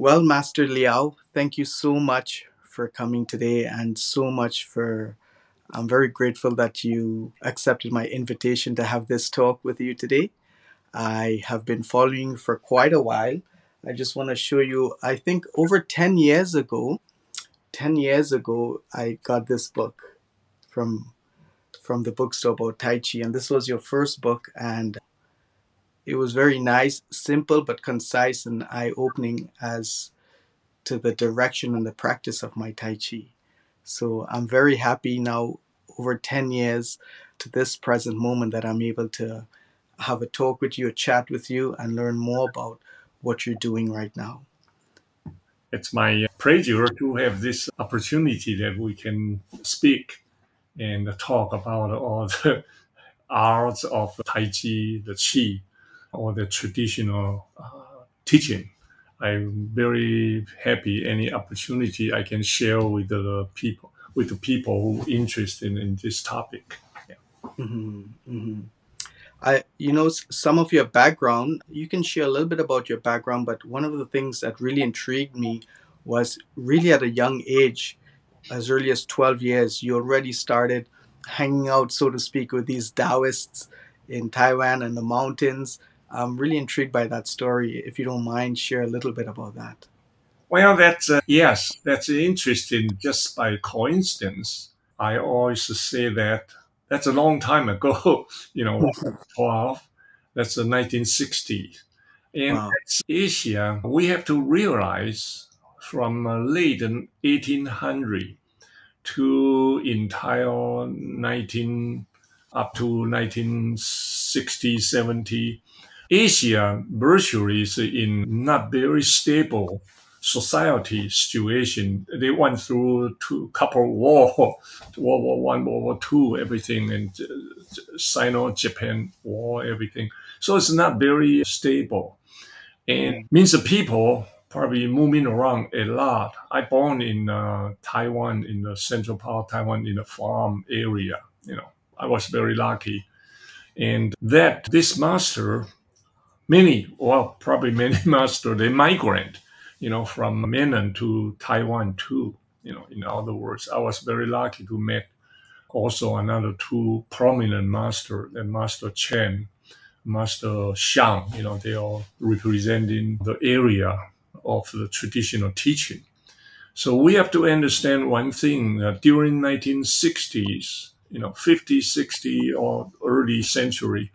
Well, Master Liao, thank you so much for coming today and so much for. I'm very grateful that you accepted my invitation to have this talk with you today. I have been following you for quite a while. I just want to show you, I think over 10 years ago, I got this book from the bookstore about Tai Chi, and this was your first book, and it was very nice, simple but concise and eye-opening as to the direction and the practice of my Tai Chi. So I'm very happy now, over 10 years to this present moment, that I'm able to have a talk with you, a chat with you, and learn more about what you're doing right now. It's my pleasure to have this opportunity that we can speak and talk about all the arts of Tai Chi, the Qi, or the traditional teaching. I'm very happy any opportunity I can share with the people who are interested in this topic. Yeah. Mm-hmm, mm-hmm. Some of your background, you can share a little bit about your background, but one of the things that really intrigued me was really at a young age, as early as 12 years, you already started hanging out, so to speak, with these Taoists in Taiwan and the mountains. I'm really intrigued by that story. If you don't mind, share a little bit about that. Well, that's interesting. Just by coincidence, I always say that's a long time ago. 12. That's the 1960s. And Wow. that's Asia. We have to realize from late 1800 to entire 19 up to 1960, 70. Asia virtually is in not very stable society situation. They went through two couple war, World War One, World War Two, everything, and Sino-Japan War, everything. So it's not very stable, and means the people probably moving around a lot. I born in Taiwan, in the central part of Taiwan, in a farm area. I was very lucky, and that this master probably many master, they migrate, from mainland to Taiwan too. In other words, I was very lucky to meet also another two prominent master, the Master Chen, Master Shang. They are representing the area of the traditional teaching. So we have to understand one thing, that during 1960s, 50, 60, or early century,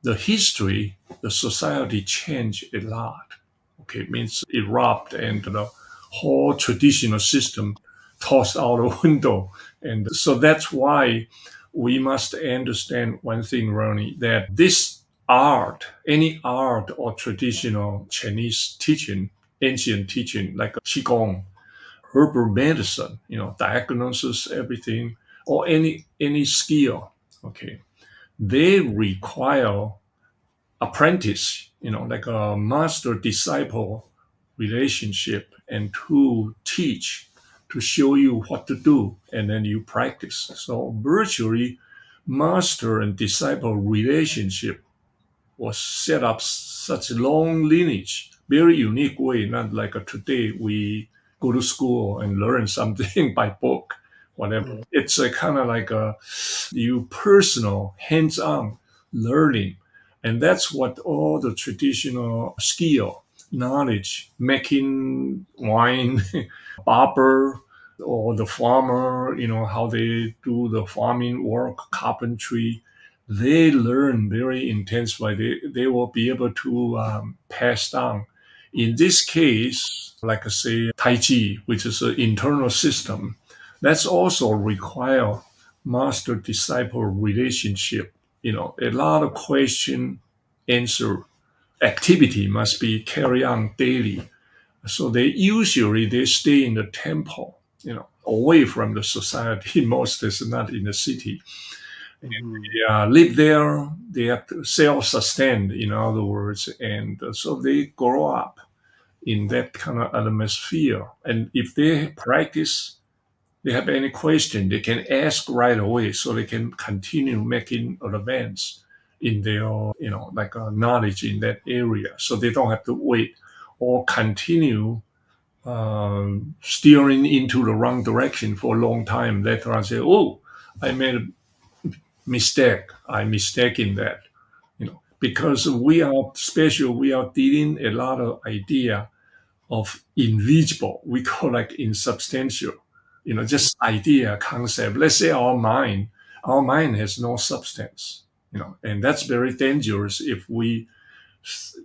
the history, the society changed a lot. Okay, it means erupt and the whole traditional system tossed out the window. And so that's why we must understand one thing, Ronnie, that this art, any art or traditional Chinese teaching, ancient teaching like qigong, herbal medicine, diagnosis, everything, or any skill, okay, they require apprentice, like a master disciple relationship, and to teach, to show you what to do, and then you practice. So virtually, master and disciple relationship was set up such a long lineage, very unique way, not like today we go to school and learn something by book, whatever. Mm. It's a kind of like a you personal, hands-on learning. And that's what all the traditional skill, knowledge, making wine, barber, or the farmer, how they do the farming work, carpentry, they learn very intensely. They will be able to pass down. In this case, like I say, Tai Chi, which is an internal system, that's also require master-disciple relationship. A lot of question, answer, activity must be carried on daily. So they stay in the temple, away from the society. Most is not in the city. They live there. They have to self-sustain, in other words, and so they grow up in that kind of atmosphere. And if they practice, they have any question, they can ask right away, so they can continue making advance in their, knowledge in that area. So they don't have to wait or continue steering into the wrong direction for a long time. Later on, say, "Oh, I made a mistake. I mistaken that." Because we are special, we are dealing a lot of idea of invisible. We call like insubstantial. Just idea, concept. Let's say our mind. Our mind has no substance. And that's very dangerous if we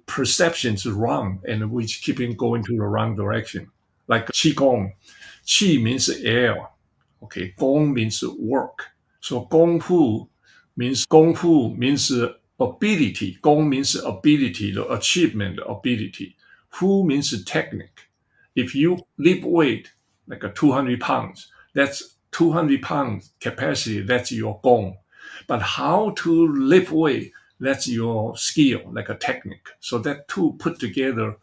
perceptions wrong and we keep in going to the wrong direction. Like qigong, qi means air, okay. Gong means work. So gong fu means ability. Gong means ability, the achievement ability. Fu means technique. If you lift weight like a 200 pounds, that's 200 pounds capacity. That's your gong. But how to lift weight, that's your skill, like a technique. So that two put together,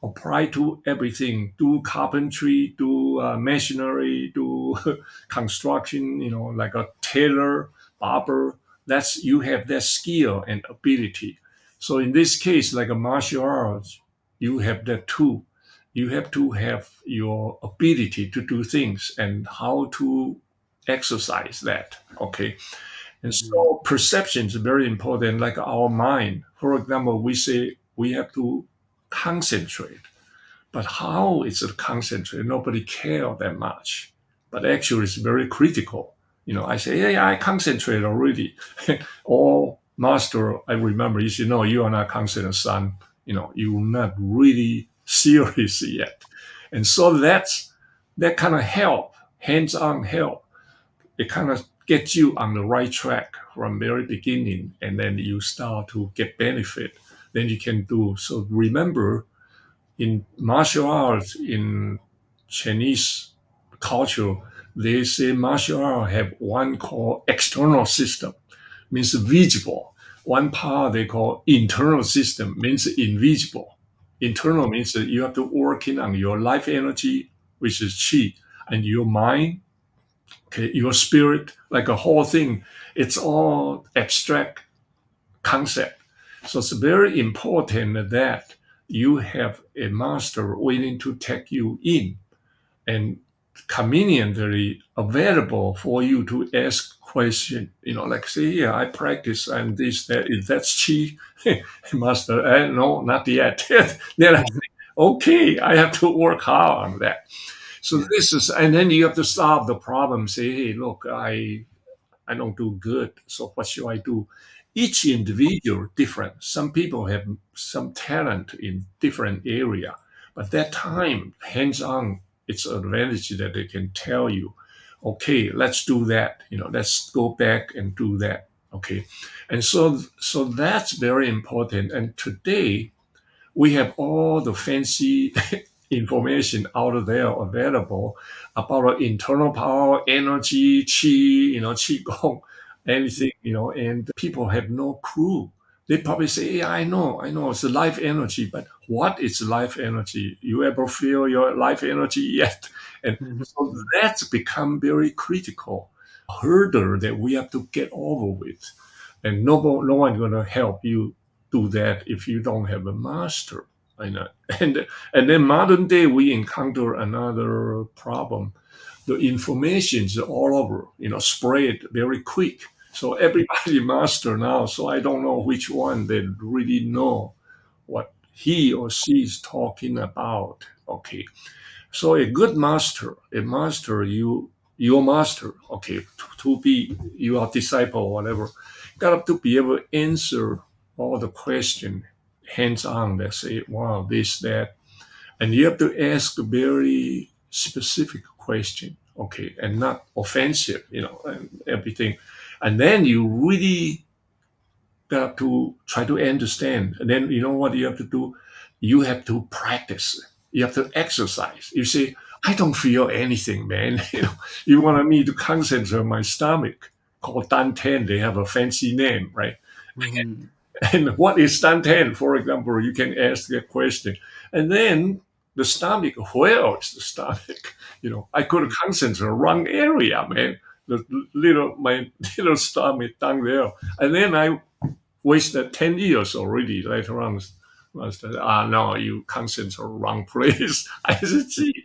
apply to everything. Do carpentry, do machinery, do construction. Like a tailor, barber. That's you have that skill and ability. So in this case, like a martial arts, you have that too. You have to have your ability to do things and how to exercise that. Okay. And so perception is very important, like our mind. For example, we say we have to concentrate. But how is it concentrate? Nobody care that much. But actually it's very critical. I say, hey, I concentrate already. Or master, I remember, you say, no, you are not concentrating, son. You're not really serious yet. And so that kind of help, hands-on help. It kind of gets you on the right track from very beginning, and then you start to get benefit. Then you can do. So remember, in martial arts, in Chinese culture, they say martial arts have one called external system, means visible. One part they call internal system, means invisible. Internal means that you have to working on your life energy, which is qi, and your mind, okay, your spirit, like a whole thing. It's all abstract concept. So it's very important that you have a master willing to take you in and conveniently available for you to ask questions. Like say, yeah, I practice and this, that, is that's chi, master. No, not yet. Then I think, okay, I have to work hard on that. So Yeah. this is, and then you have to solve the problem. Say, hey, look, I don't do good. So what should I do? Each individual different. Some people have some talent in different area, but that time hands-on, it's an advantage that they can tell you, okay, let's do that. Let's go back and do that. Okay, and so that's very important. And today we have all the fancy information out there available about our internal power, energy, qi, qigong, anything, and people have no clue. They probably say, yeah, I know, it's life energy, but what is life energy? You ever feel your life energy yet? And so that's become very critical, a hurdle that we have to get over with. And no one going to help you do that if you don't have a master. I know. And then modern day we encounter another problem. The information is all over, spread very quick. So everybody master now. So I don't know which one they really know what he or she is talking about. Okay. So a good master, your master, okay, to be your disciple, whatever, got to be able to answer all the question hands on. They say, wow, this, that. And you have to ask a very specific question, okay, and not offensive, and everything. And then you really got to try to understand. And then you know what you have to do? You have to practice. You have to exercise. You say, I don't feel anything, man. You want me to concentrate on my stomach, called Danten. They have a fancy name, right? Mhm. And what is Danten? For example, you can ask that question. And then the stomach, where is the stomach? I could concentrate on the wrong area, man. My little stomach down there. And then I wasted 10 years already later on Master, no, you concentrate wrong place. I said, gee,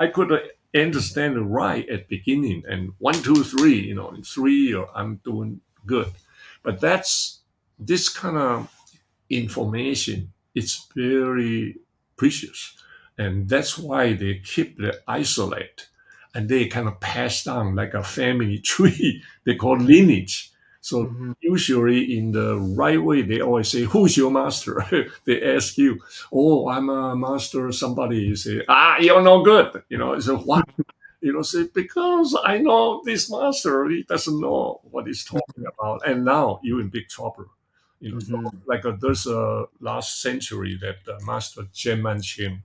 I could understand it right at beginning, and 1, 2, 3, in 3 I'm doing good. But this kind of information. It's very precious, and that's why they keep it isolate, and they kind of pass down like a family tree. They call lineage. So Mm-hmm. usually in the right way, they always say, "Who's your master?" They ask you, "Oh, I'm a master." Somebody you say, "You're no good." So what? Say, because I know this master, he doesn't know what he's talking about. And now you're in big trouble. So Mm-hmm. like there's a last century that Master Chen Chen,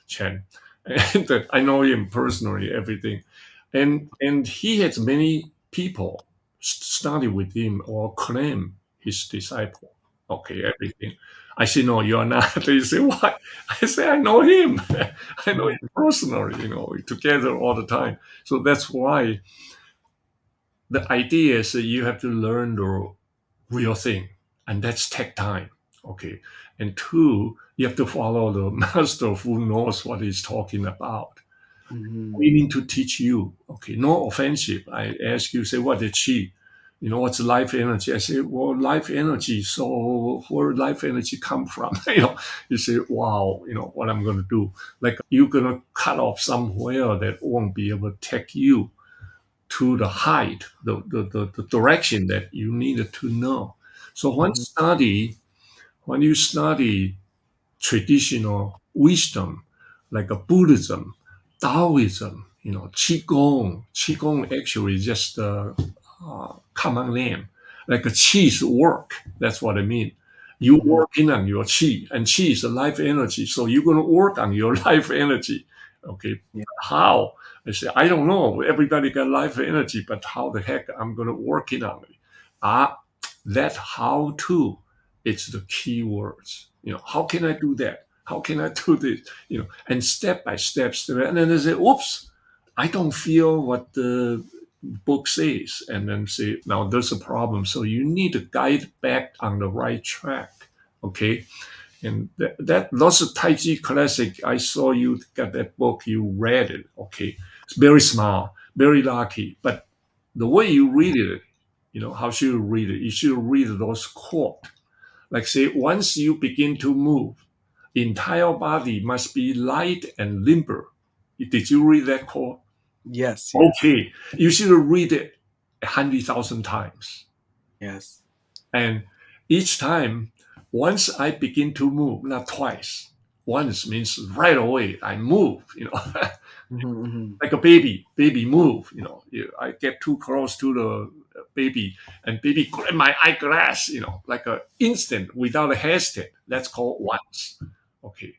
Chen. And I know him personally, everything. And he has many people study with him or claim his disciple. Okay, everything. I say, no, you're not. They say, why? I say, I know him. I know him personally, together all the time. So that's why the idea is that you have to learn the real thing, and that's take time. Okay. And two, you have to follow the master who knows what he's talking about. Mm-hmm. We need to teach you. Okay, no offensive. I ask you, say, what is chi? What's life energy? I say, well, life energy. So where life energy come from? You say, wow, what I'm going to do. Like you're going to cut off somewhere that won't be able to take you to the height, the direction that you needed to know. So when you study traditional wisdom, like a Buddhism, Taoism, qigong. Qigong actually is just a common name, like a chi's work. That's what I mean. You Mm-hmm. working on your chi, and chi is a life energy. So you're going to work on your life energy. Okay, Yeah. how? I say, I don't know. Everybody got life energy, but how the heck I'm going to work it on it? That how to, it's the key words. How can I do that? How can I do this? And step by step, and then they say, oops, I don't feel what the book says, and then say, now there's a problem. So you need to guide back on the right track. Okay. And those are Taichi classic. I saw you got that book, you read it. Okay. It's very small, very lucky. But the way you read it, how should you read it? You should read those quotes. Like say, once you begin to move, entire body must be light and limber. Did you read that quote? Yes. Yes. Okay, you should read it 100,000 times. Yes. And each time, once I begin to move, not twice, once means right away I move, Mm-hmm. Mm-hmm. like a baby move, I get too close to the baby and baby grab my eyeglass, like an instant without a hesitate. That's called once. Okay.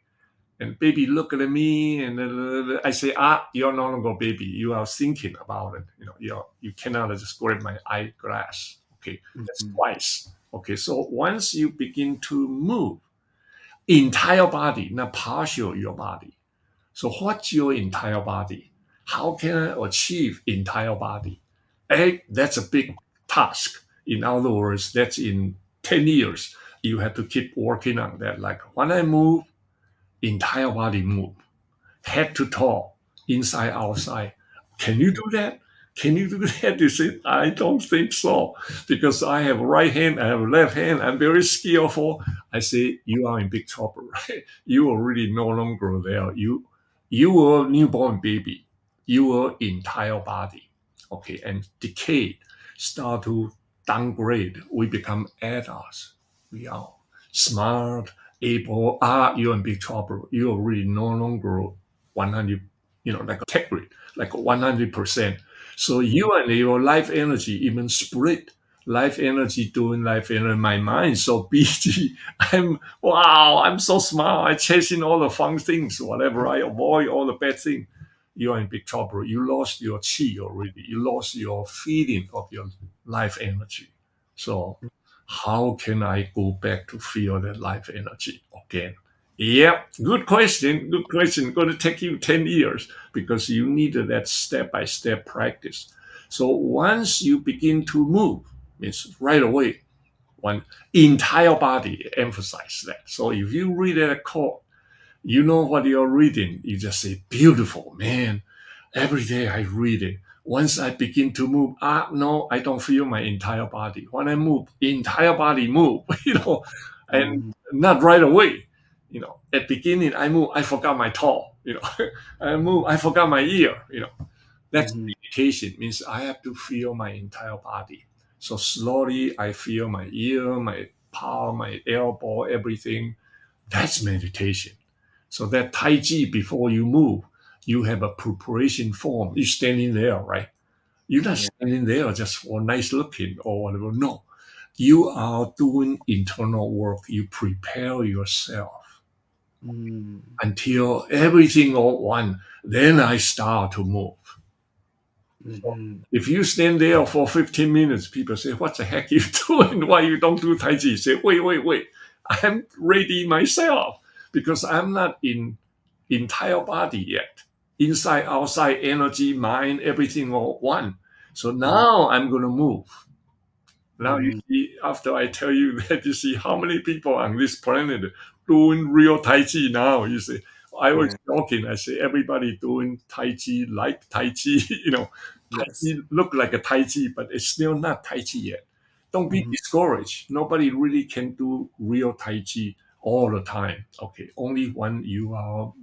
And baby look at me, and I say, you're no longer baby. You are thinking about it. You cannot just grab my eyeglass. Okay, that's Mm-hmm. twice. Okay, so once you begin to move, entire body, not partial your body. So what's your entire body? How can I achieve entire body? That's a big task. In other words, that's in 10 years. You have to keep working on that. Like when I move, entire body move, head to toe, inside, outside. Can you do that? Can you do that? You say, I don't think so. Because I have right hand, I have left hand, I'm very skillful. I say, you are in big trouble, right? You are really no longer there. You were newborn baby. You were entire body. Okay, and decay start to downgrade. We become adults. We are smart, able, you're in big trouble. You're really no longer 100, like a tech rate, like 100%. So you and your life energy even split. Life energy doing life energy. My mind so busy. I'm so smart. I chasing all the fun things, whatever. I avoid all the bad things. You're in big trouble. You lost your chi already. You lost your feeling of your life energy. So how can I go back to feel that life energy again? Yeah, good question. Good question. Going to take you 10 years because you needed that step by step practice. So once you begin to move, it's right away. one entire body emphasize that. So if you read a quote, you know what you're reading. You just say, beautiful, man. Every day I read it. Once I begin to move, no, I don't feel my entire body. When I move, entire body move, and not right away. At beginning I move, I forgot my toe. I move, I forgot my ear. That's meditation. Means I have to feel my entire body. So slowly I feel my ear, my palm, my elbow, everything. That's meditation. So that Tai Chi, before you move, you have a preparation form. You're standing there, right? You're not standing there just for nice looking or whatever. No, you are doing internal work. You prepare yourself until everything all one. Then I start to move. So if you stand there for 15 minutes, people say, what the heck are you doing? Why you don't do Tai Chi? You say, wait. I'm ready myself because I'm not in entire body yet. Inside, outside, energy, mind, everything all one. So now I'm going to move. Now you see, after I tell you that, you see how many people on this planet doing real Tai Chi now. You see, I was joking. I say everybody doing Tai Chi like Tai Chi. Tai Chi look like a Tai Chi, but it's still not Tai Chi yet. Don't be discouraged. Nobody really can do real Tai Chi all the time. Okay, only when you are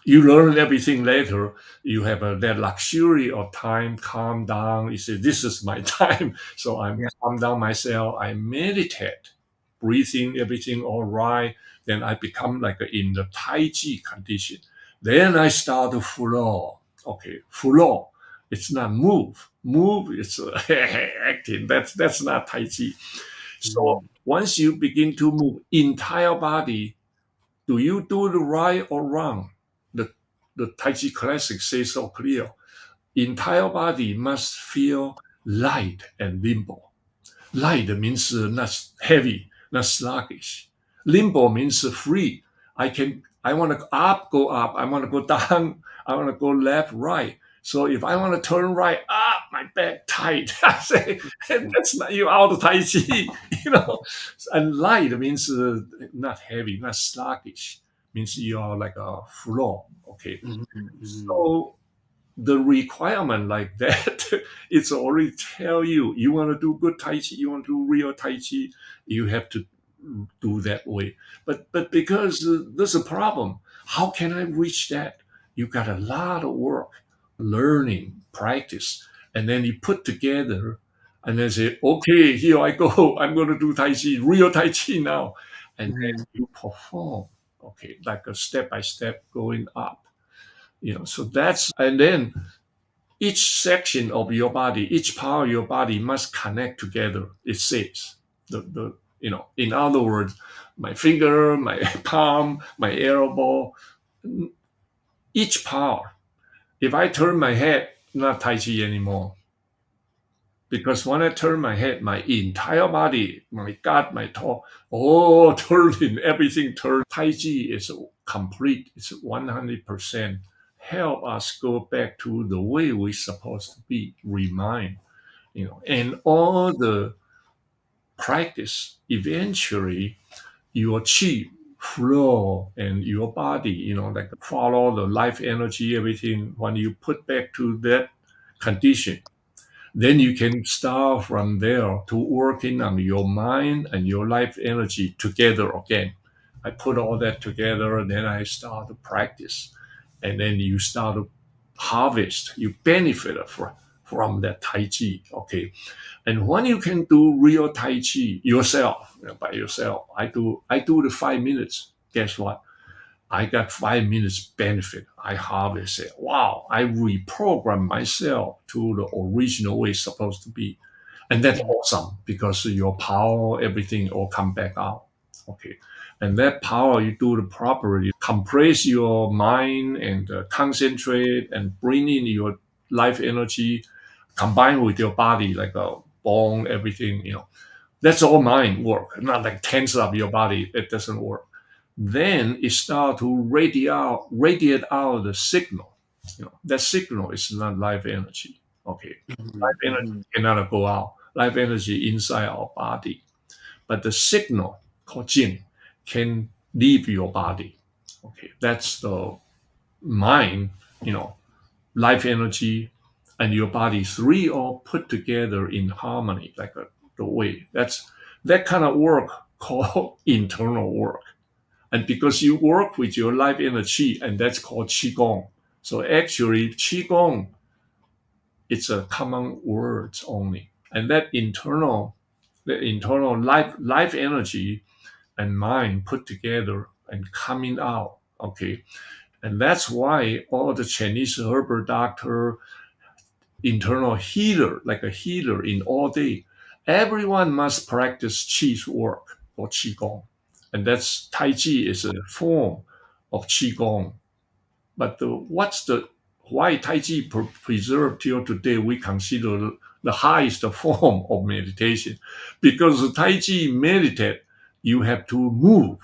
you learn everything later. You have that luxury of time, calm down. You say, this is my time. So I'm calm down myself. I meditate, breathing, everything all right. Then I become like in the Tai Chi condition. Then I start to flow. Okay, flow. It's not move. Move is acting. That's not Tai Chi. So once you begin to move entire body, do you do the right or wrong? The Taichi Classic says so clear. Entire body must feel light and limbo. Light means not heavy, not sluggish. Limbo means free. I want to up, go up. I want to go down. I want to go left, right. So if I want to turn right, my back tight. I say, that's not you out of Tai Chi, And light means not heavy, not sluggish. Means you are like a flow. Okay. So the requirement like that, it's already tell you want to do good Tai Chi, you want to do real Tai Chi, you have to do that way. But because there's a problem, how can I reach that? You got a lot of work, learning, practice, and then you put together and then say, okay, here I go. I'm going to do Tai Chi, real Tai Chi now. And then you perform, okay, like a step-by-step going up. So that's, and then each section of your body, each part of your body must connect together. It says, in other words, my finger, my palm, my elbow, each part. If I turn my head, not Tai Chi anymore. Because when I turn my head, my entire body, my gut, my toe, all turning, everything turns. Tai Chi is complete. It's 100%. Help us go back to the way we're supposed to be, remind, and all the practice, eventually your chi flow and your body, like follow the life energy, everything. When you put back to that condition, then you can start from there to working on your mind and your life energy together again. I put all that together, and then I start to practice. And then you start to harvest, you benefit from that Tai Chi, okay? And when you can do real Tai Chi yourself, by yourself, I do the 5 minutes. Guess what? I got 5 minutes benefit. I harvest it. Wow, I reprogram myself to the original way it's supposed to be. And that's awesome because your power, everything all come back out. Okay. And that power, you do it properly, compress your mind and concentrate and bring in your life energy, combine with your body, like a bone, everything, That's all mind work, not like tense up your body. It doesn't work. Then it starts to radiate out the signal. That signal is not life energy. Okay. Life energy cannot go out. Life energy inside our body. but the signal called jing can leave your body. Okay, that's the mind, life energy, and your body, three all put together in harmony, like the way. That's that kind of work called internal work. And because you work with your life energy, and that's called qigong. So actually, qigong, it's a common words only. And that internal life energy and mind put together and coming out. Okay. And that's why all the Chinese herbal doctor, internal healer, like a healer in all day, everyone must practice Qi's work or Qigong. And that's Tai Chi is a form of Qigong. But why Tai Chi preserved till today, we consider the highest form of meditation. Because Tai Chi meditate, you have to move.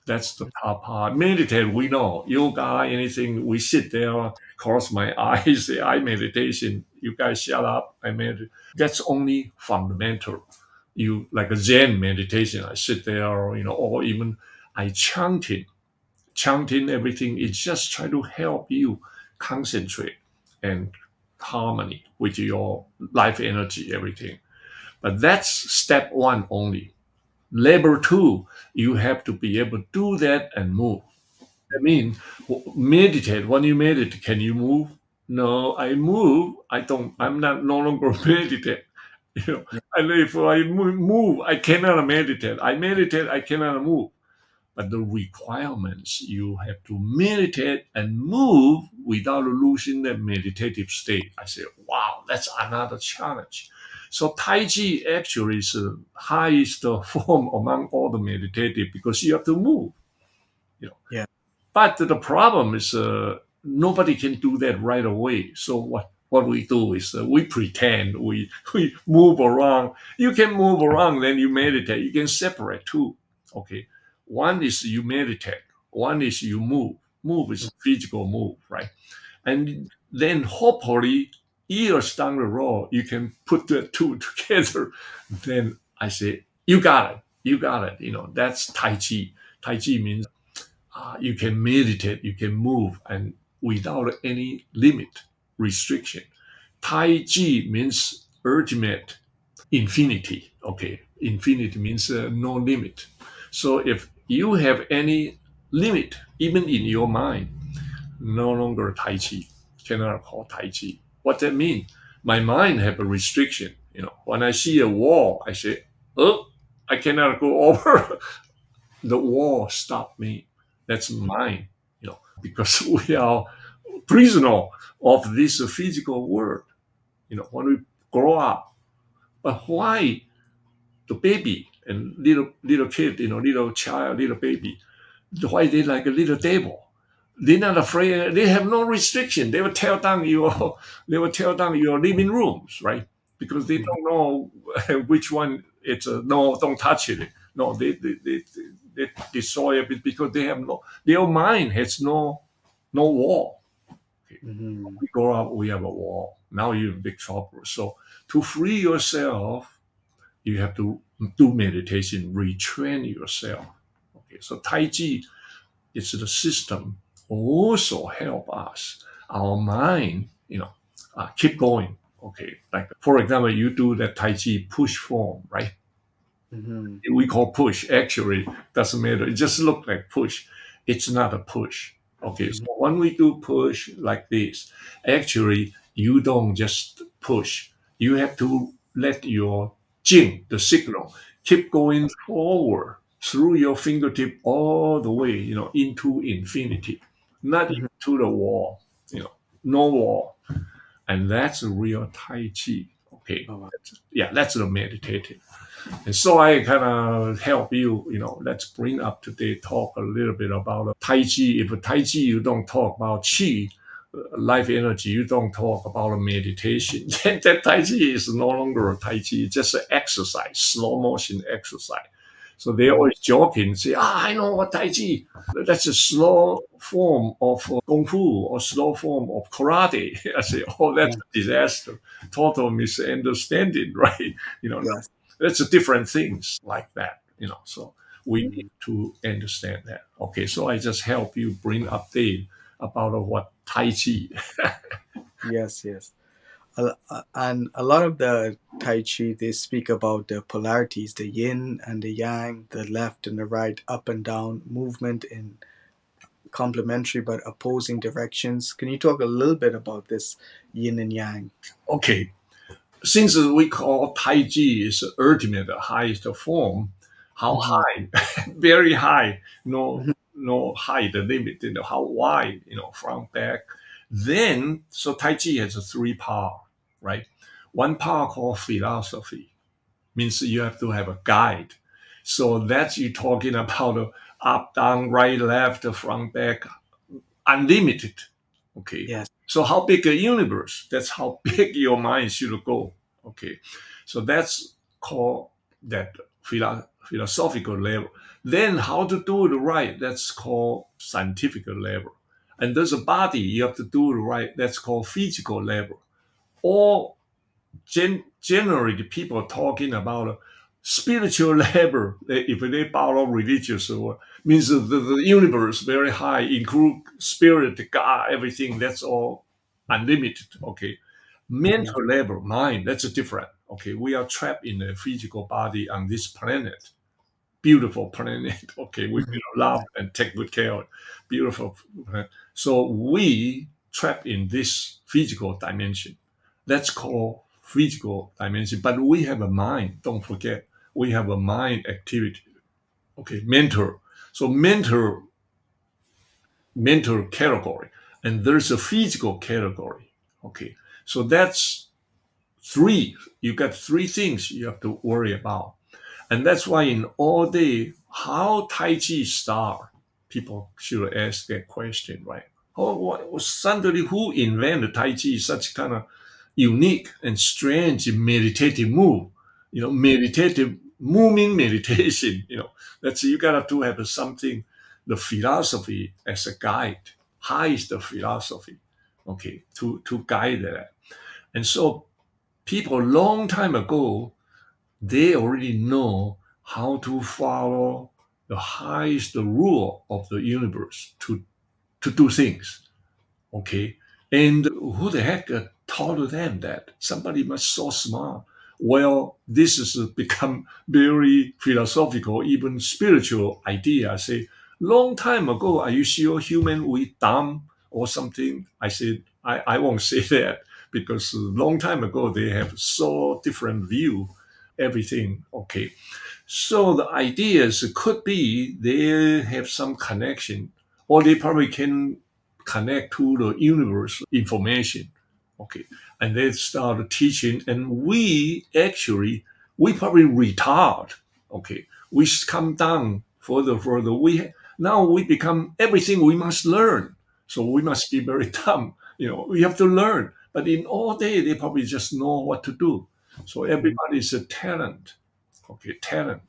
That's the top part. Meditate, we know. Yoga, anything, we sit there, close my eyes, say, I meditation. You guys shut up, I meditate. That's only fundamental. You like a Zen meditation. I sit there, or even I chanting everything. It's just try to help you concentrate and harmony with your life energy, everything. But that's step one only. Level two, you have to be able to do that and move. I mean, meditate. When you meditate, can you move? No, I move. I don't. I'm not no longer meditate. And if I move, I cannot meditate. I meditate, I cannot move. But the requirements, you have to meditate and move without losing the meditative state. I say, wow, that's another challenge. So Tai Chi actually is the highest form among all the meditative because you have to move. Yeah. But the problem is nobody can do that right away. So what we do is we pretend we move around. You can move around, then you meditate. You can separate too. Okay. One is you meditate. One is you move. Move is physical move, right? And then hopefully years down the road, you can put the two together. Then I say, you got it. You got it. That's Tai Chi. Tai Chi means you can meditate, you can move, and without any limit, restriction. Tai Chi means ultimate infinity. Okay, infinity means no limit. So if you have any limit, even in your mind, no longer Tai Chi, cannot call Tai Chi. What that mean? My mind have a restriction. When I see a wall, I say, oh, I cannot go over. The wall stop me. That's mine, because we are prisoner of this physical world. When we grow up, but why the baby and little kid, little child, little baby, why they like a little devil? They're not afraid. They have no restriction. They will tear down your living rooms, right? Because they don't know which one it's no, don't touch it. No, they destroy it because they have their mind has no wall. Okay. Mm-hmm. We grow up, we have a wall. Now you're in big trouble. So to free yourself, you have to do meditation, retrain yourself. Okay, so Tai Chi is the system also help us, our mind, keep going. Okay, like for example, you do that Tai Chi push form, right? Mm-hmm. We call push. Actually, doesn't matter. It just looks like push. It's not a push. Okay, so when we do push like this, actually, you don't just push. You have to let your jing, the signal, keep going forward through your fingertip all the way, into infinity, not Mm-hmm. into the wall, no wall. And that's a real Tai Chi. Okay, Oh, wow. that's the meditative. And so I kind of help you, let's bring up today, talk a little bit about Tai Chi. If Tai Chi, you don't talk about Qi, life energy, you don't talk about meditation, then that Tai Chi is no longer a Tai Chi, it's just an exercise, slow motion exercise. So they always joking, say, I know what Tai Chi. That's a slow form of Kung Fu or slow form of karate. I say, oh, that's a disaster. Total misunderstanding, right? Yes. It's a different things like that, So we need to understand that. Okay, so I just help you bring update about what Tai Chi. Yes, yes. And a lot of the Tai Chi, they speak about the polarities, the yin and the yang, the left and the right, up and down, movement in complementary but opposing directions. Can you talk a little bit about this yin and yang? Okay, since we call Tai Chi is the ultimate highest form, how Hmm. high? Very high. Hmm. No height limit. How wide? Front back. Then so Tai Chi has a three part, right? One part called philosophy means you have to have a guide. So that's you talking about up, down, right, left, front, back, unlimited. Okay. Yes. So how big a universe? That's how big your mind should go. Okay. So that's called that philosophical level. Then how to do it right? That's called scientific level. And there's a body you have to do it right. That's called physical level. Or generally, the people talking about spiritual level, if they follow religious, or means the universe very high, include spirit, God, everything. That's all unlimited. Okay, Hmm. mental level, mind. That's a different. Okay, we are trapped in a physical body on this planet. Beautiful planet. Okay, we Hmm. love and take good care of. Beautiful planet. So we trapped in this physical dimension. That's called physical dimension. But we have a mind. Don't forget, we have a mind activity. Okay, mental. So mental category, and there's a physical category. Okay, so that's three. You got three things you have to worry about. And that's why in all day, how Tai Chi start, people should ask that question, right? Oh, suddenly who invented Tai Chi, such kind of unique and strange meditative move? Meditative moving meditation, that's you gotta to have something, the philosophy as a guide. How is the philosophy? Okay, to guide that. And so people long time ago, they already know how to follow the highest rule of the universe to do things. Okay. And who the heck taught them that? Somebody must so smart. Well, this has become very philosophical, even spiritual idea. I say, long time ago, are you sure human we dumb or something? I said, I won't say that because a long time ago they have so different view, everything. Okay. So the ideas could be they have some connection, or they probably can connect to the universe information. Okay. And they start teaching, and we probably retard. Okay. We come down further. Now we become everything we must learn. So we must be very dumb. We have to learn. But in all day, they probably just know what to do. So everybody is a talent. Okay, talent.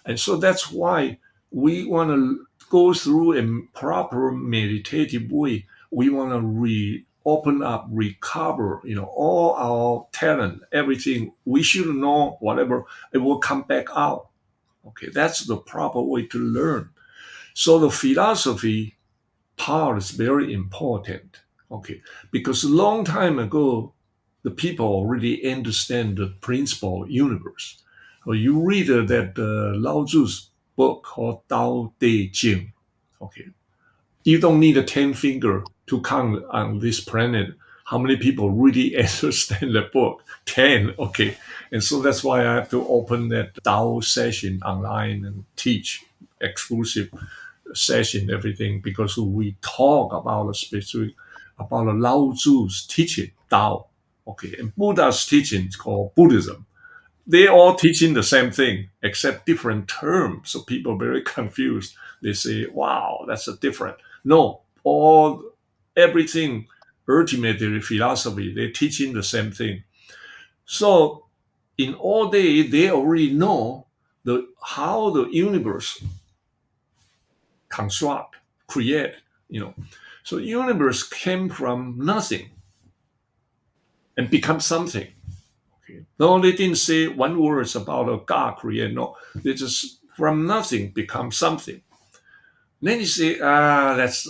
And so that's why we want to go through a proper meditative way. We want to open up, recover, all our talent, everything. We should know whatever, it will come back out. Okay, that's the proper way to learn. So the philosophy part is very important. Okay, because a long time ago, the people already understand the principle universe. You read that Lao Tzu's book called Tao Te Ching. Okay, you don't need a 10 finger to count on this planet how many people really understand the book. 10, okay. And so that's why I have to open that Tao session online and teach exclusive session, everything, because we talk about a specific, about a Lao Tzu's teaching, Tao. Okay, and Buddha's teaching is called Buddhism. They all teaching the same thing except different terms. So people are very confused. They say, "Wow, that's a different." No, everything, ultimately philosophy, they're teaching the same thing. So in all they already know how the universe construct, create. You know, so universe came from nothing and become something. Okay. No, they didn't say one word about a God created. No, they just from nothing become something. Then you say, that's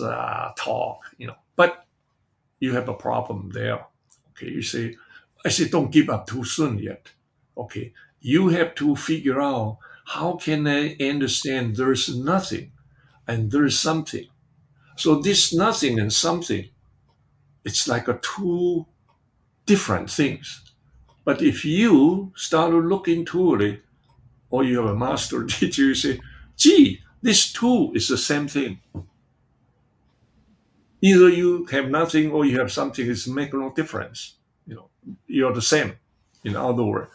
talk, But you have a problem there. Okay, you say, I say, don't give up too soon yet. Okay, you have to figure out how can I understand there's nothing and there's something. So this nothing and something, it's like a two different things. But if you start to look into it, or you have a master teacher, you say, gee, this two is the same thing. Either you have nothing or you have something, it's make no difference. You're the same. In other words,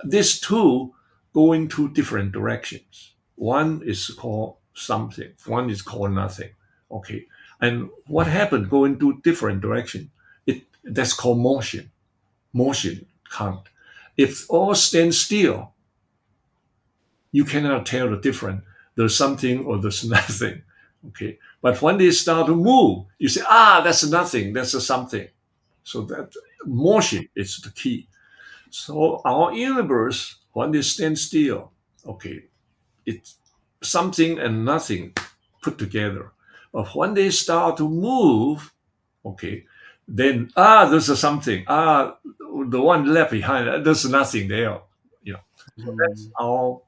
these two go in two different directions. One is called something, one is called nothing. Okay. And what happened go into different direction? That's called motion. Motion count. If all stand still, you cannot tell the difference. There's something or there's nothing. Okay. But when they start to move, you say, that's nothing, that's a something. So that motion is the key. So our universe, when they stand still, okay, it's something and nothing put together. But when they start to move, okay, then there's a something. The one left behind, there's nothing there. So that's our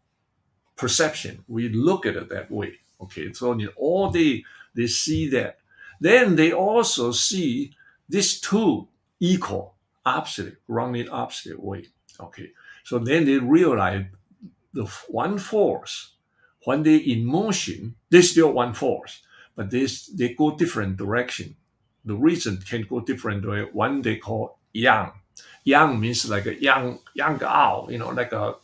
perception. We look at it that way. Okay, so all they see that. Then they also see these two equal, opposite, running opposite way. Okay, so then they realize the one force, when they in motion, they still one force, but they go different direction. The reason can go different way. One they call yang. Yang means like a young owl, like a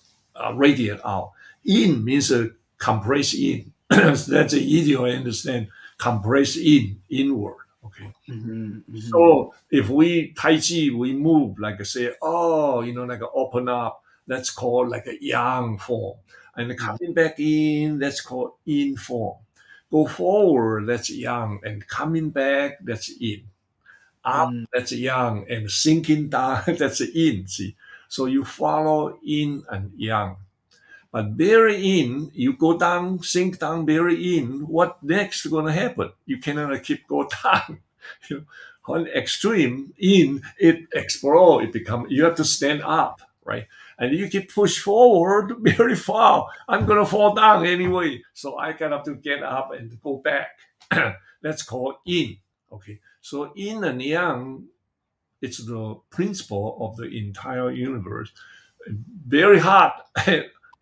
radiant owl. In means a compress in. That's easy to understand. Compress inward. Okay. So if we Tai Chi, we move like say, like open up. That's called like a yang form. And coming back in, that's called in form. Go forward, that's yang, and coming back, that's in. Up, that's yang, and sinking down, that's in. See, so you follow in and yang. But very in, you go down, sink down, very in. What next going to happen? You cannot keep go down. On extreme in, it explode. It become. You have to stand up, right? And you keep push forward very far. I'm gonna fall down anyway, so I got to get up and go back. That's called in. Okay, so yin and yang, it's the principle of the entire universe. Very hard.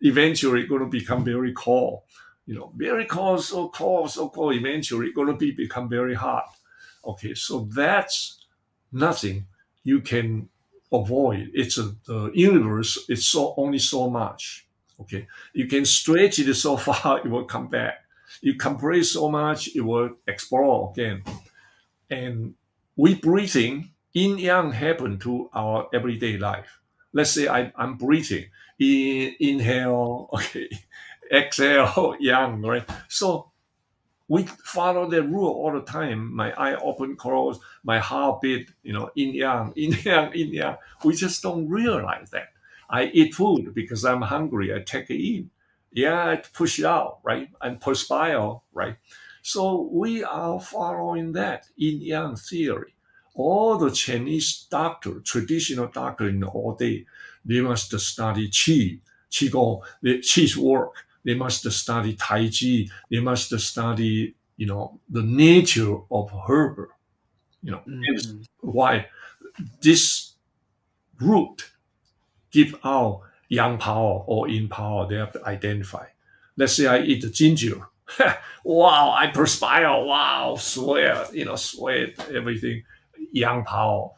Eventually going to become very cold. Very cold, so cold, so cold. Eventually going to become very hot. Okay, so that's nothing you can avoid. It's the universe. It's only so much. Okay, you can stretch it so far, it will come back. You compress so much, it will explode again. And we breathing, yin yang happen to our everyday life. Let's say I'm breathing, inhale, okay, exhale, yang, right? So we follow the rule all the time. My eye open, close, my heart beat, yin yang, yin yang, yin yang. We just don't realize that. I eat food because I'm hungry. I take it in. Yeah, I push it out, right? And perspire, right? So we are following that yin yang theory. All the Chinese doctor, traditional doctor in all day, they must study qigong, the qi's work. They must study Tai Chi. They must study, the nature of herb. Hence why this root give out yang power or yin power. They have to identify. Let's say I eat the ginger. Wow, I perspire. Wow, sweat, sweat, everything. Yang power.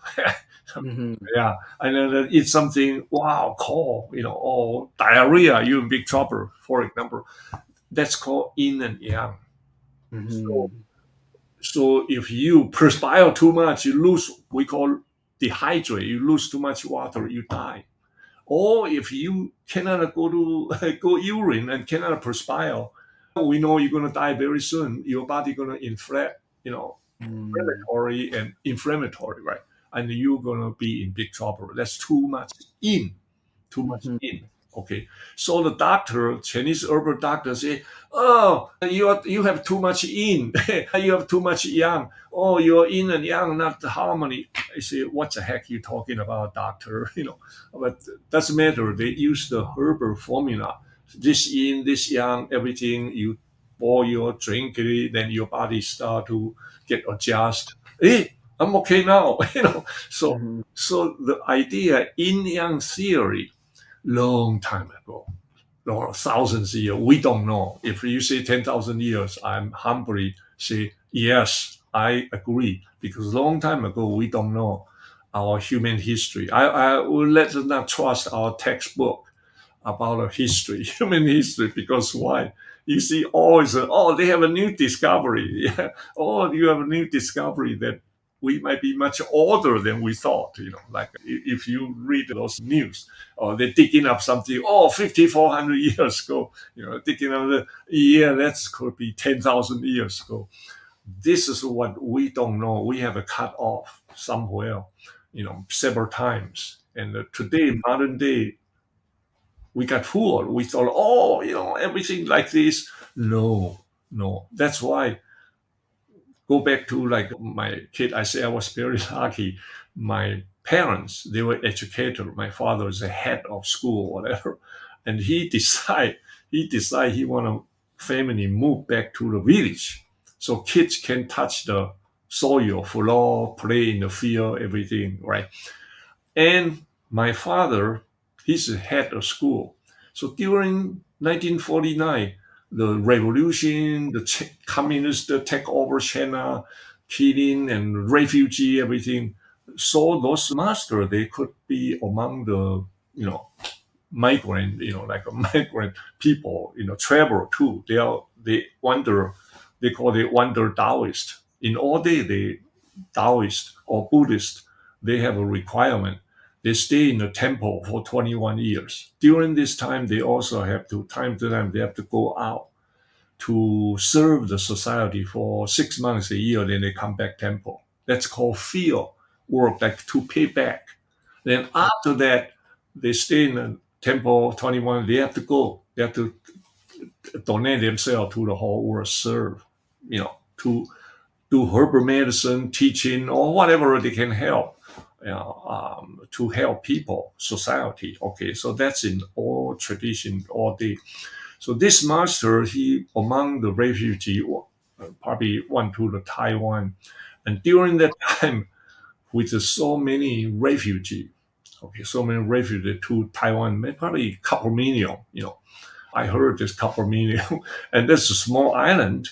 Yeah, and then eat something, wow, cold, or diarrhea, you're in big trouble, for example. That's called yin and yang. So if you perspire too much, you lose, we call dehydrate, you lose too much water, you die. Or if you cannot go urine and cannot perspire, we know you're going to die very soon. Your body going to inflate, inflammatory and inflammatory, right? And you're going to be in big trouble. That's too much in. too much Mm-hmm. in. Okay, so the doctor, Chinese herbal doctor, say, "Oh, you have too much yin, you have too much yang. Oh, your yin and yang not harmony." I say, "What the heck you talking about, doctor?" But doesn't matter. They use the herbal formula. This yin, this yang, everything you boil your drink it, then your body start to get adjust. Hey, I'm okay now. So Mm-hmm. so the idea yin yang theory long time ago, or thousands of years. We don't know. If you say 10,000 years, I'm humbly say, yes, I agree. Because long time ago, we don't know our human history. I will let us not trust our textbook about a history, human history, because why? You see, always, they have a new discovery. Yeah. Oh, you have a new discovery that we might be much older than we thought. Like if you read those news, or they're digging up something, 5,400 years ago, digging up that could be 10,000 years ago. This is what we don't know. We have a cut off somewhere, several times. And today, modern day, we got fooled. We thought, everything like this. No, no. That's why, go back to like my kid, I say I was very lucky. My parents, they were educators. My father is the head of school, whatever. And he want to family move back to the village. So kids can touch the soil, floor, play in the field, everything, right? And my father, he's the head of school. So during 1949, the revolution, the communists take over China, killing and refugee, everything. So those masters, they could be among the, migrant, like a migrant people, travel too. They wander, they call it wander Taoist. In all day, they Taoist or Buddhist, they have a requirement. They stay in the temple for 21 years. During this time, they also have to, time to time, they have to go out to serve the society for 6 months a year. Then they come back temple. That's called field work, like to pay back. Then after that, they stay in the temple 21. They have to go. They have to donate themselves to the whole world, serve, to do herbal medicine, teaching, or whatever they can help, to help people, society. Okay, so that's in all tradition, all day. So this master, he among the refugee, probably went to the Taiwan, and during that time, with so many refugees, to Taiwan, probably a couple million, I heard this couple million, and that's a small island.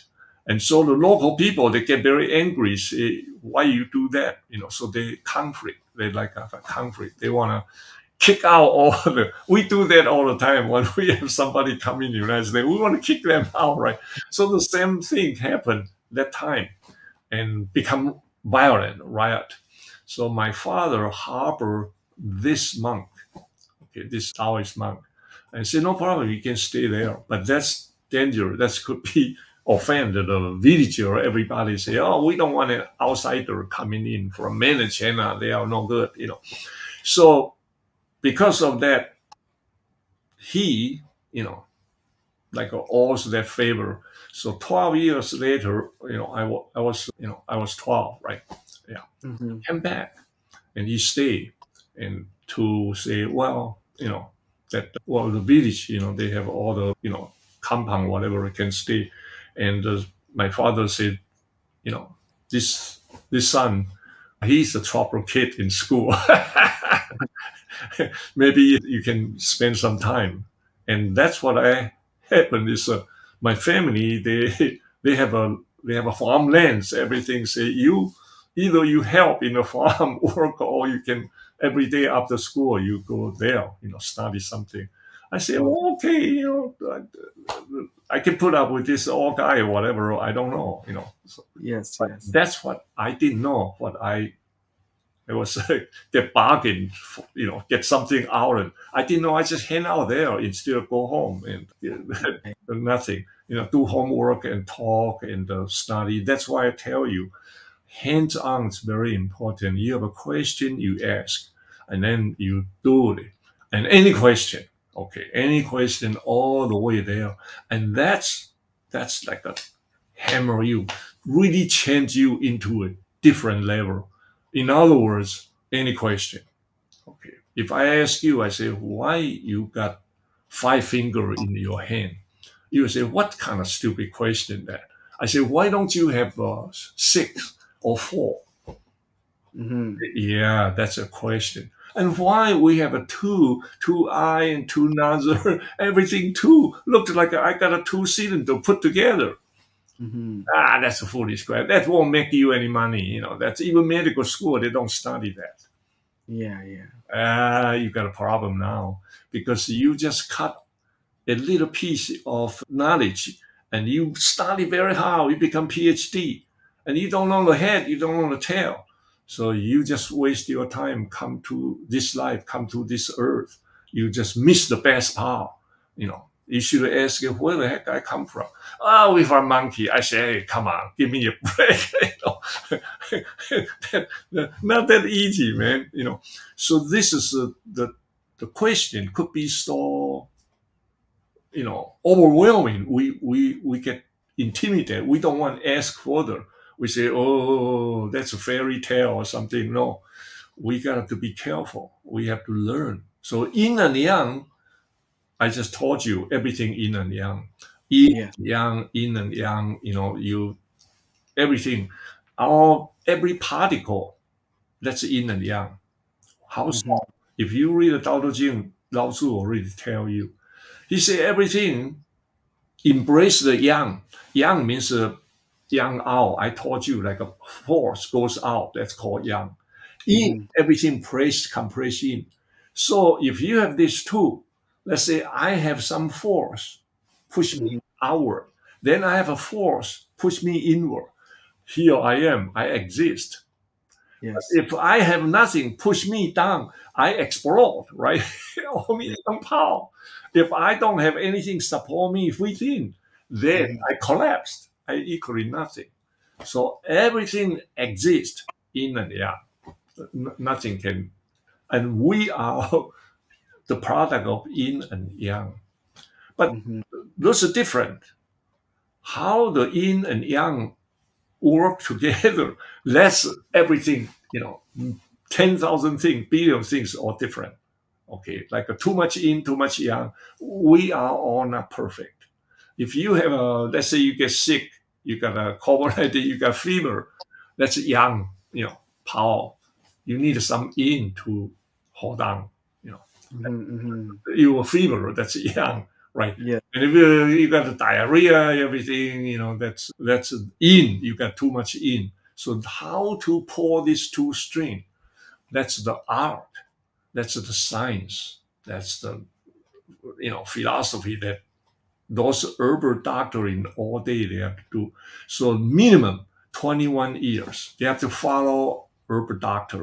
And so the local people, they get very angry, say, why you do that? So they conflict. They like a conflict. They want to kick out all we do that all the time when we have somebody come in the United States. We want to kick them out, right? So the same thing happened that time and become violent, riot. So my father harbored this monk, okay, this Taoist monk, and said, no problem, you can stay there. But that's dangerous. That could be offend the villager. Everybody say, oh, we don't want an outsider coming in from mainland China. They are no good, So because of that, he, like also that favor. So 12 years later, I was 12, right? Yeah. Mm-hmm. Came back and he stayed and to say, well, the village, they have all the, compound, whatever can stay. And my father said, this son, he's a trouble kid in school. Maybe you can spend some time. And that's what happened is my family, they have a farmlands, everything. Say either you help in the farm work or you can every day after school you go there, study something. I say, well, okay, I can put up with this old guy or whatever. I don't know, So, Yes, but yes. that's what I didn't know. It was get bargain, get something out. And I didn't know. I just hang out there instead of go home and Okay. nothing. Do homework and talk and study. That's why I tell you, hands-on is very important. You have a question, you ask, and then you do it. And any question, okay, any question all the way there. And that's like a hammer you, really change you into a different level. In other words, any question. Okay. If I ask you, I say, why you got 5 fingers in your hand? You say, what kind of stupid question that? I say, why don't you have 6 or 4? Mm-hmm. Yeah, that's a question. And why we have a two eye and two nostril, everything two. Looked like I got a 2 cylinder put together. Mm-hmm. Ah, that's a foolish question. That won't make you any money. That's even medical school. They don't study that. Yeah, yeah. You got a problem now because you just cut a little piece of knowledge and you study very hard. You become PhD and you don't know the head, you don't know the tail. So you just waste your time, come to this life, come to this earth. You just miss the best part. You should ask where the heck I come from. Oh, we're from monkey. I say, hey, come on, give me a break. Not that easy, man. So this is the question could be so overwhelming. We get intimidated. We don't want to ask further. We say, oh, that's a fairy tale or something. No, we got to be careful. We have to learn. So yin and yang, I just told you everything yin and yang. Yes. Yin and yang, everything. Every particle, that's yin and yang. How Mm-hmm. so? If you read the Tao Te Ching, Lao Tzu already tell you. He said everything embrace the yang. Yang means yang out. I told you like a force goes out. That's called yang. In, Mm-hmm. everything compress in. So if you have these two, let's say I have some force push me Mm-hmm. outward. Then I have a force push me inward. Here I am. I exist. Yes. If I have nothing push me down, I explode, right? Only some power. If I don't have anything support me within, then Mm-hmm. I collapsed. I equally nothing. So everything exists in and out. Nothing can, and we are the product of yin and yang. But Mm-hmm. those are different. How the yin and yang work together, that's everything, 10,000 things, billion things are different. Okay, like too much yin, too much yang. We are all not perfect. If you have let's say you get sick, you got a cold, you got fever, that's yang, power. You need some yin to hold on. You know, Mm-hmm. Mm-hmm. your fever, that's yang, right? Yeah. And if you got the diarrhea, everything, that's in. You got too much in. So how to pour these two strings? That's the art. That's the science. That's the philosophy that those herbal doctoring all day they have to do. So minimum 21 years. They have to follow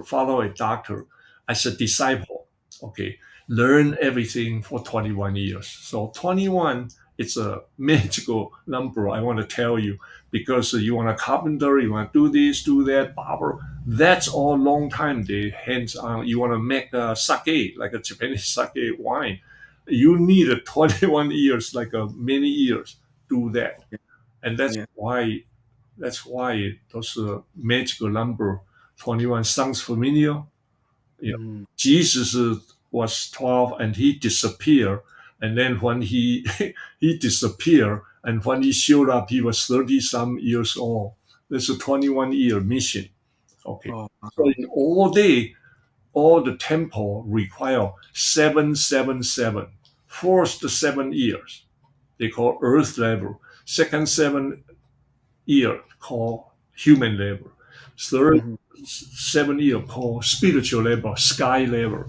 follow a doctor as a disciple. Okay. Learn everything for 21 years. So 21, it's a magical number, I want to tell you, because you want a carpenter, you want to do this, do that, barber. That's all long time. They hands on. You want to make a sake, like a Japanese sake wine. You need a 21 years, like many years, do that. And Yeah. that's why those magical number 21 sounds familiar. Mm-hmm. Jesus was 12 and he disappeared. And then when he he disappeared, and when he showed up, he was 30 some years old. That's a 21-year mission. Okay. Oh, So wow. in all day, all the temple require 777. First 7 years, they call earth level. Second 7 year called human level. Third Mm-hmm. 7 year called spiritual level, sky level.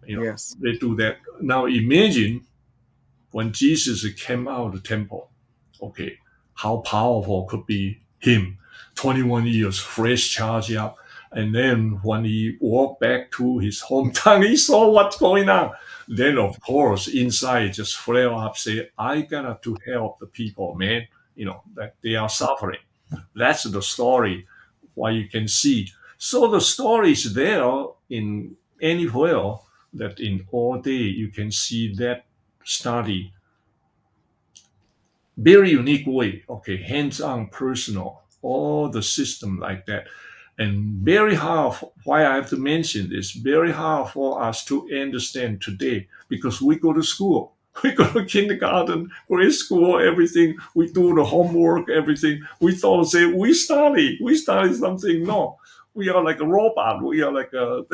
Yes. They do that. Now imagine when Jesus came out of the temple, okay, how powerful could be him? 21 years, fresh charge up. And then when he walked back to his hometown, he saw what's going on. Then, of course, inside just flare up, say, I got to help the people, man, that they are suffering. That's the story, why you can see. So the story is there in anywhere, that in all day you can see that study very unique way, okay, hands-on, personal, all the system like that. And very hard, why I have to mention this, very hard for us to understand today because we go to school. We go to kindergarten, grade school, everything. We do the homework, everything. We thought, say, we study something. No, we are like a robot. We are like a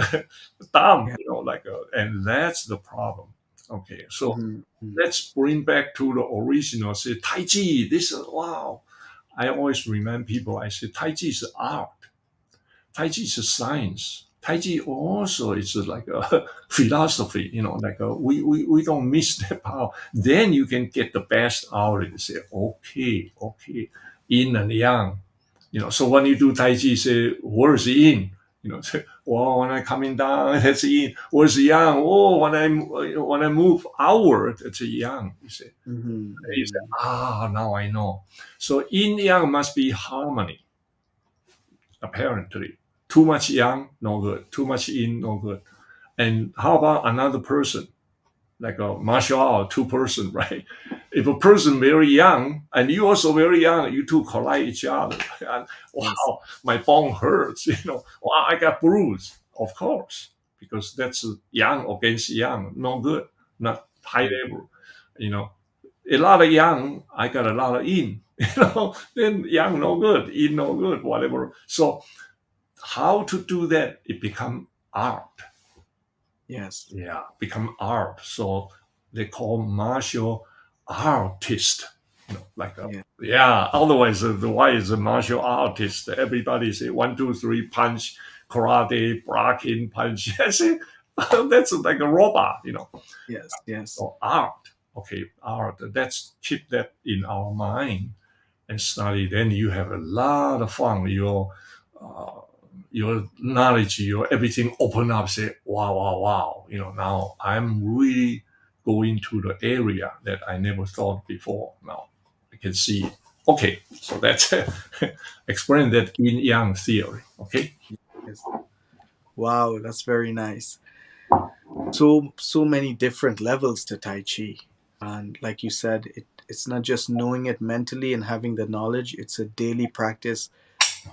dumb, Yeah. like and that's the problem. Okay, so Hmm. Hmm. let's bring back to the original. Say Tai Chi. This is wow. I always remind people. I say Tai Chi is art. Tai Chi is a science. Tai Chi also is like a philosophy. Like we don't miss that part. Then you can get the best out of it. Say okay, yin and yang. So when you do Tai Chi, say where's the yin? Say, well, when I coming down, that's yin. Where's the yang? Oh, when I move outward, it's a yang. Hmm. You say, Hmm. now I know. So yin yang must be harmony, apparently. Too much yang, no good. Too much yin, no good. And how about another person, like a martial art, two-person, right? If a person very young and you also very young, you two collide each other. And Yes. wow, my bone hurts. Wow, I got bruised. Of course, because that's young against young, no good, not high level. You know, a lot of young, I got a lot of in. Then young no good, in no good, whatever. So how to do that? It become art. Yes. Yeah, become art. So they call martial artist. Like a Yeah. yeah. Otherwise, the why is a martial artist? Everybody say 1, 2, 3, punch, karate, blocking, punch. I say that's like a robot. Yes. Yes. So art, okay, art. Let's keep that in our mind and study. Then you have a lot of fun. Uh, your knowledge, your everything open up. Say, wow, wow, wow. Now I'm really going to the area that I never thought before. Now I can see it. Okay, so that's explain that yin yang theory. Okay. Yes. Wow, that's very nice. So many different levels to Tai Chi. And like you said, it's not just knowing it mentally and having the knowledge, it's a daily practice,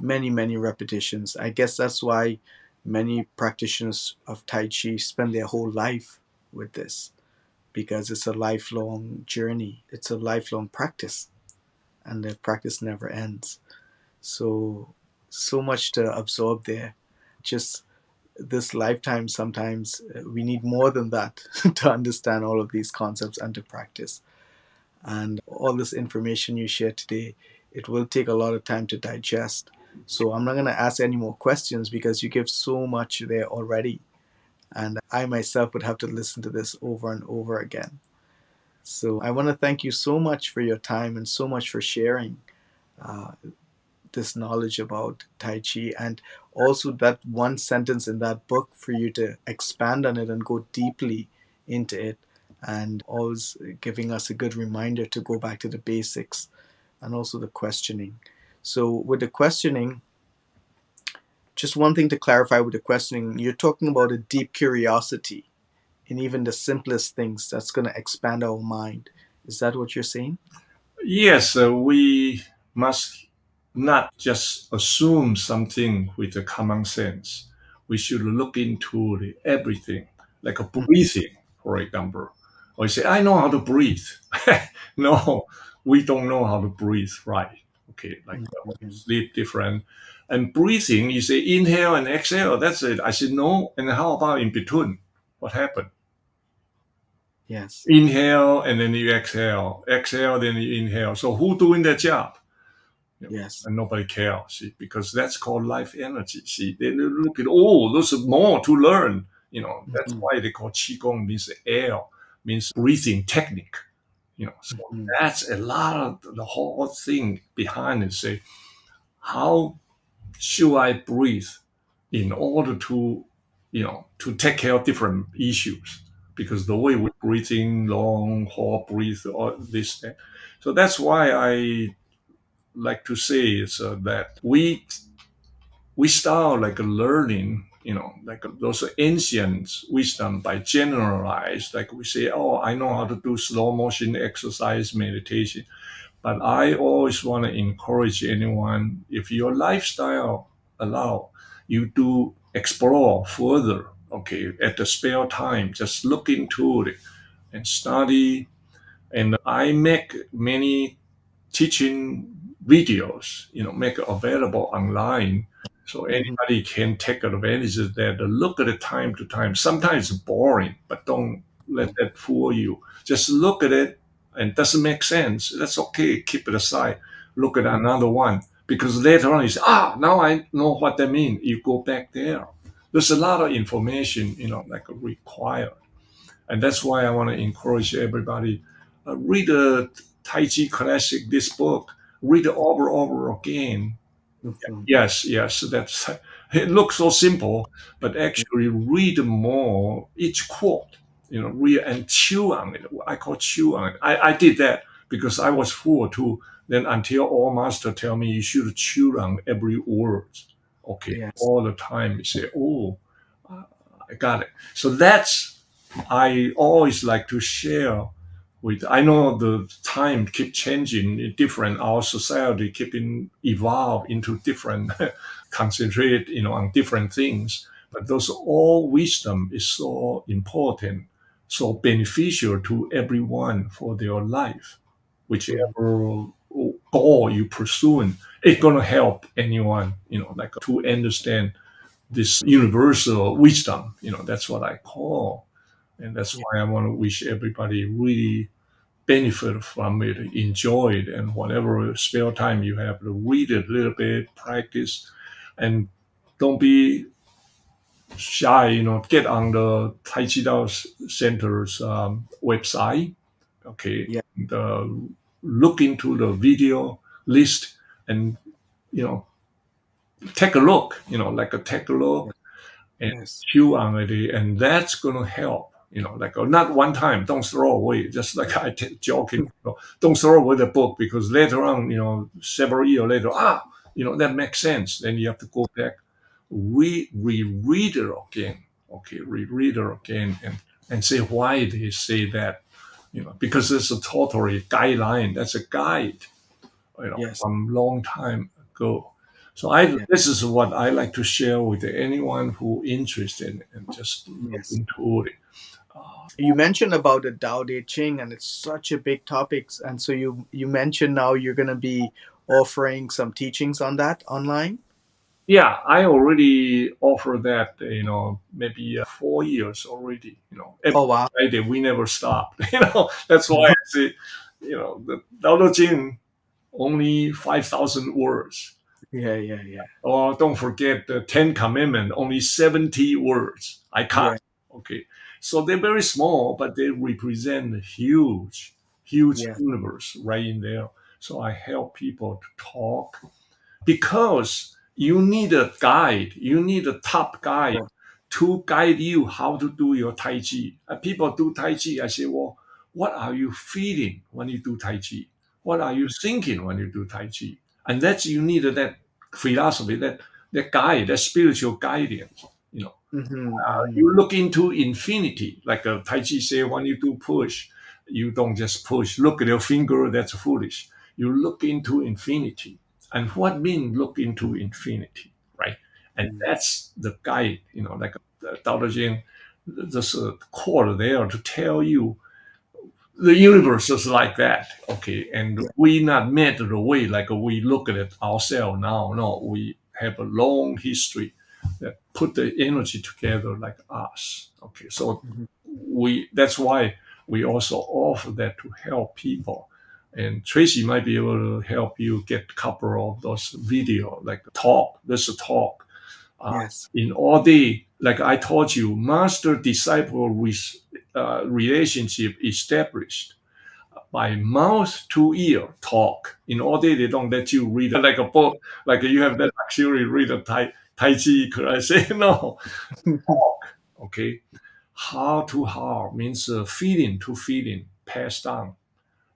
many repetitions. I guess that's why many practitioners of Tai Chi spend their whole life with this, because it's a lifelong journey, it's a lifelong practice, and the practice never ends. So much to absorb there. Just this lifetime, sometimes we need more than that to understand all of these concepts and to practice. And all this information you share today, it will take a lot of time to digest. So I'm not going to ask any more questions because you give so much there already. And I myself would have to listen to this over and over again. So I want to thank you so much for your time and so much for sharing uh, this knowledge about Tai Chi, and also that one sentence in that book for you to expand on it and go deeply into it, and always giving us a good reminder to go back to the basics and also the questioning. So, with the questioning, just one thing to clarify with the questioning, you're talking about a deep curiosity in even the simplest things that's going to expand our mind. Is that what you're saying? Yes, we must not just assume something with the common sense. We should look into everything, like a Mm. breathing, for example. Or you say, I know how to breathe. No, we don't know how to breathe right. Okay, like Mhm. sleep different. And breathing, you say inhale and exhale, that's it. I said, no. And how about in between? What happened? Yes. Inhale and then you exhale. Exhale, then you inhale. So who doing that job? Yes. And nobody cares, see, because that's called life energy. See, they look at, oh, there's more to learn. That's Mhm. why they call qigong means air, means breathing technique. So Mhm. that's a lot of the whole thing behind it. Say, how should I breathe in order to take care of different issues? Because the way we're breathing, long, hard breathe, all this, that. So that's why I like to say is that we we start like learning, like those ancient wisdom by generalize. Like we say, oh, I know how to do slow motion exercise meditation. But I always want to encourage anyone, if your lifestyle allow you to explore further, okay, at the spare time, just look into it and study. And I make many teaching videos, make it available online. So Hmm. anybody can take advantage of that. Look at it time to time. Sometimes it's boring, but don't let that fool you. Just look at it and it doesn't make sense. That's okay. Keep it aside. Look at another one. Because later on you say, now I know what that means. You go back there. There's a lot of information, like required. And that's why I want to encourage everybody, read the Taichi Classic, this book, read it over again. Hmm. Yes, that's it looks so simple, but actually read more each quote, read and chew on it. I call chew on it. I did that because I was fool too. Then until all master tell me you should chew on every word. Okay, Yes. all the time you say, oh, I got it. So that's I always like to share with. I know the time keep changing, different. Our society keeping evolve into different, concentrate, on different things. But those all wisdom is so important, so beneficial to everyone for their life, Mhm. whichever goal you pursuing. It's gonna help anyone, like to understand this universal wisdom. That's what I call, and that's Yeah. why I want to wish everybody really benefit from it, enjoy it, and whatever spare time you have to read it a little bit, practice, and don't be shy. Get on the Taichi Tao Center's website. Okay, Yeah. and, look into the video list and you know take a look. Take a Yeah. look and Yes. chew on it, and that's going to help. Like not one time, don't throw away. Just like joking, don't throw away the book because later on, several years later, that makes sense. Then you have to go back, reread it again. Okay, reread it again, and say why they say that. Because it's a totally guideline. That's a guide, Yes. from long time ago. So I Yeah. this is what I like to share with anyone who interested and just look Yes. into it. You mentioned about the Tao Te Ching, and it's such a big topic. And so you mentioned now you're going to be offering some teachings on that online. Yeah, I already offer that, maybe 4 years already. Every Oh wow. Friday we never stop. That's why I say, the Tao Te Ching only 5,000 words. Yeah. Yeah. Yeah. Oh, don't forget the Ten Commandments, only 70 words. I cut. Yeah. Okay. So they're very small, but they represent a huge, huge Yes. universe right in there. So I help people to talk because you need a guide. You need a top guide Sure. to guide you how to do your Tai Chi. People do Tai Chi. I say, well, what are you feeling when you do Tai Chi? What are you thinking when you do Tai Chi? And that's you need that philosophy, that guide, that spiritual guidance. Mm-hmm, mm-hmm. You look into infinity, like Tai Chi say, when you do push, you don't just push. Look at your finger, that's foolish. You look into infinity. And what mean look into infinity, right? And that's the guide, like Tao Te Ching, there's a core there to tell you the universe is like that, okay? And Yeah. we not made the way like we look at it ourselves now. No, we have a long history that put the energy together like us. Okay, so Mhm. that's why we also offer that to help people. And Tracy might be able to help you get a couple of those video, like talk. There's a talk uh, Yes. in all day. Like I told you, master disciple relationship established by mouth to ear talk. In all day, they don't let you read like a book, like you have that luxury read a Tai Chi. Could I say no? Talk, okay? Heart to heart means feeling to feeling, passed down.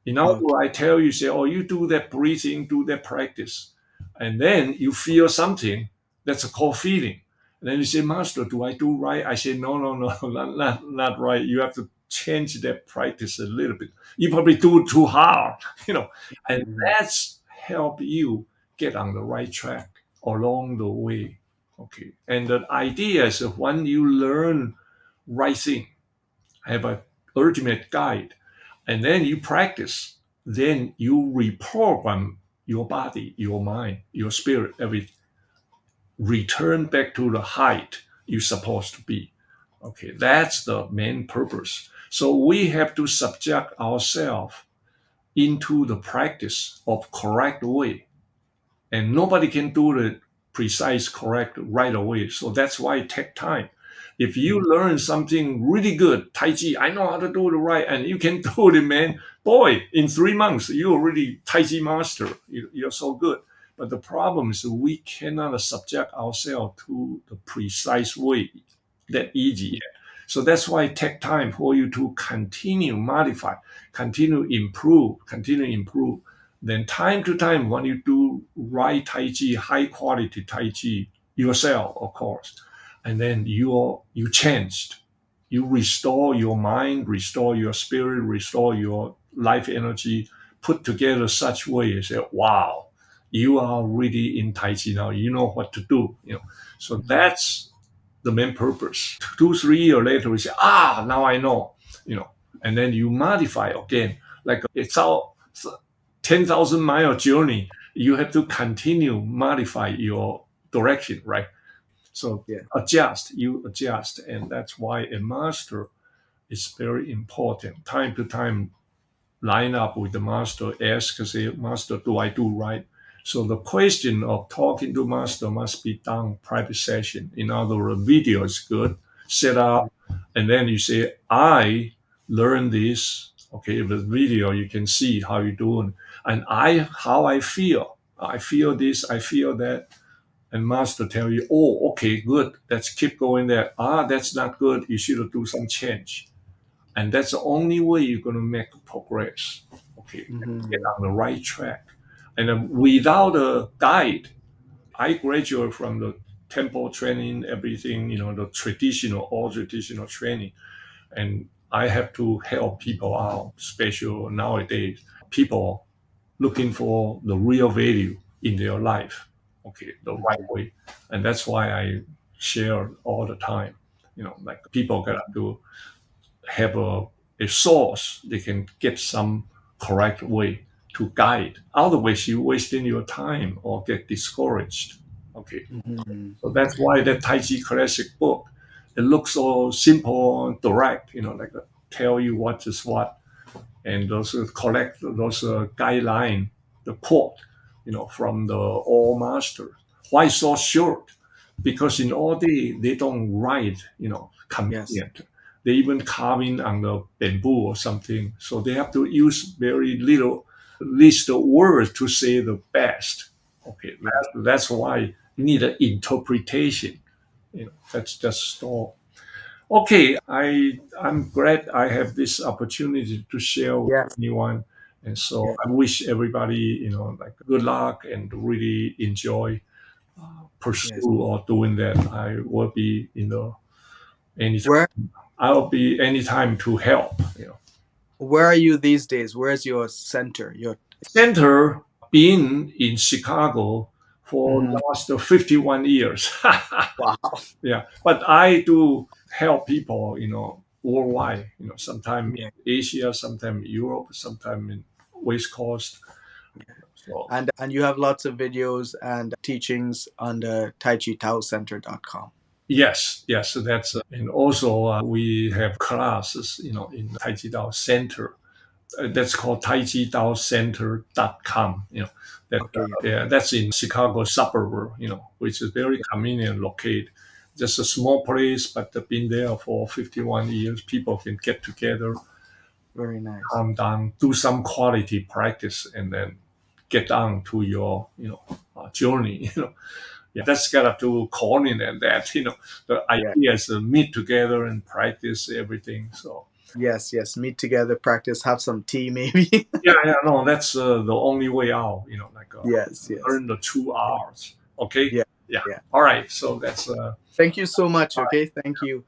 In other Okay. words, I tell you, say, oh, you do that breathing, do that practice, and then you feel something. That's a called feeling. And then you say, Master, do I do right? I say, no, not right. You have to change that practice a little bit. You probably do it too hard, and that's help you get on the right track along the way. Okay. And the idea is that when you learn right thing, have an ultimate guide, and then you practice, then you reprogram your body, your mind, your spirit, everything. Return back to the height you're supposed to be. Okay, that's the main purpose. So we have to subject ourselves into the practice of correct way. And nobody can do the precise correct right away. So that's why it takes time. If you learn something really good, Tai Chi, I know how to do it right, and you can do it, man. Boy, in 3 months, you're already Tai Chi master. You're so good. But the problem is we cannot subject ourselves to the precise way that easy yet. So that's why it takes time for you to continue modify, continue improve. Then time to time, when you do right Tai Chi, high quality Tai Chi yourself, of course, and then you changed. You restore your mind, restore your spirit, restore your life energy, put together such way you say, wow, you are really in Tai Chi now. You know what to do. So that's the main purpose. 2, 3 years later, we say, now I know. And then you modify again. Like it's our 10,000-mile journey. You have to continue modify your direction, right? So you adjust, and that's why a master is very important. Time to time, line up with the master, ask, say, Master, do I do right? So the question of talking to master must be done private session. In other words, video is good, set up, and then you say, I learned this. Okay, with video, you can see how you're doing. And how I feel. I feel this, I feel that. And master tell you, oh, okay, good. Let's keep going there. That's not good. You should do some change. And that's the only way you're going to make progress. Okay, get on the right track. And then without a guide, I graduated from the temple training, everything, the all traditional training. And I have to help people out, especially nowadays. People looking for the real value in their life, okay, the right way. And that's why I share all the time, like people got to have a source they can get some correct way to guide. Otherwise, you're wasting your time or get discouraged. Okay. So that's why that Taichi classic book, it looks so simple and direct, like tell you what is what. And those collect those guideline, the quote, from the all master. Why so short? Because in all day they don't write, convenient. They even carving on the bamboo or something. So they have to use very little list of words to say the best. Okay, that's why you need an interpretation. That's just all. Okay, I'm glad I have this opportunity to share with anyone. And so I wish everybody, like good luck and really enjoy pursue or doing that. I will be anytime. I'll be anytime to help. Where are you these days? Where's your center? Your center been in Chicago for the last 51 years. Wow. Yeah, but I do help people, worldwide. Sometimes in Asia, sometimes Europe, sometimes in West Coast. So, and you have lots of videos and teachings on the TaichiTaoCenter.com. Yes, so that's and also we have classes, in Taichi Tao Center. That's called TaichiTaoCenter.com. That's in Chicago suburb, which is very convenient located. Just a small place, but they've been there for 51 years. People can get together, very nice, calm down, do some quality practice, and then get down to your, journey. That's got to coordinate that. The idea is to meet together and practice everything. So. Yes, meet together, practice, have some tea, maybe. No, that's the only way out. Yes. Earn the 2 hours. Okay. Yeah. Yeah. Yeah. All right. So that's Thank you so much. Okay. Thank you.